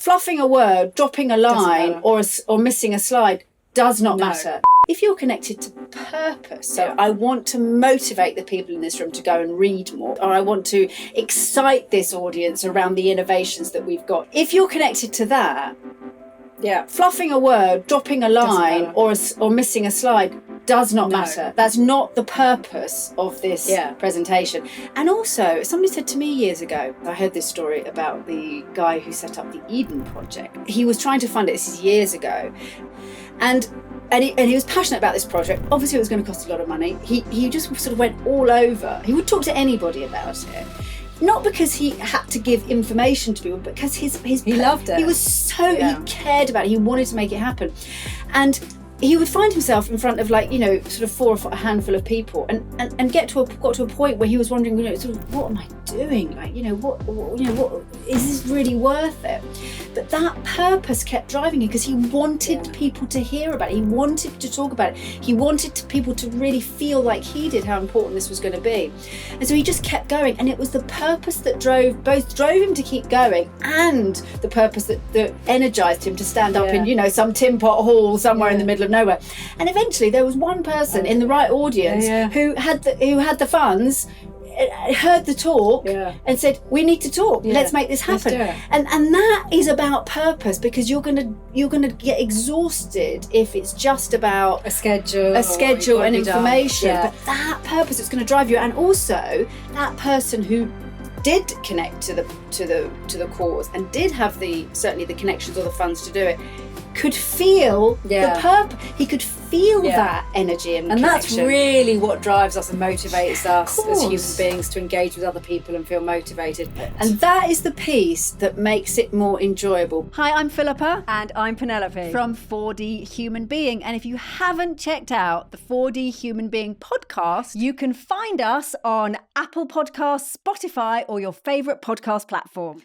Fluffing a word, dropping a line, or missing a slide does not matter. If you're connected to purpose, so I want to motivate the people in this room to go and read more, or I want to excite this audience around the innovations that we've got. If you're connected to that, fluffing a word, dropping a line, or missing a slide does not matter. That's not the purpose of this presentation. And also, somebody said to me years ago, I heard this story about the guy who set up the Eden Project. He was trying to fund it, this is years ago, and he was passionate about this project. Obviously, it was going to cost a lot of money. He just sort of went all over. He would talk to anybody about it. Not because he had to give information to people, but because he loved it. He was he cared about it. He wanted to make it happen. And he would find himself in front of sort of a handful of people and got to a point where he was wondering, sort of, what am I doing? What is this really worth it? But that purpose kept driving him because he wanted people to hear about it. He wanted to talk about it. He wanted people to really feel like he did how important this was going to be. And so he just kept going. And it was the purpose that drove him to keep going, and the purpose that energized him to stand up in, some tin pot hall somewhere in the middle of nowhere. And eventually there was one person in the right audience who had the funds, heard the talk and said, we need to talk, let's make this happen. And that is about purpose, because you're gonna get exhausted if it's just about a schedule and information. But that purpose is going to drive you. And also that person who did connect to the cause and did have certainly the connections or the funds to do it, could feel the purpose. He could feel that energy and connection. That's really what drives us and motivates us as human beings to engage with other people and feel motivated. And that is the piece that makes it more enjoyable. Hi, I'm Philippa. And I'm Penelope from 4D Human Being. And if you haven't checked out the 4D Human Being podcast, you can find us on Apple Podcasts, Spotify, or your favourite podcast platform.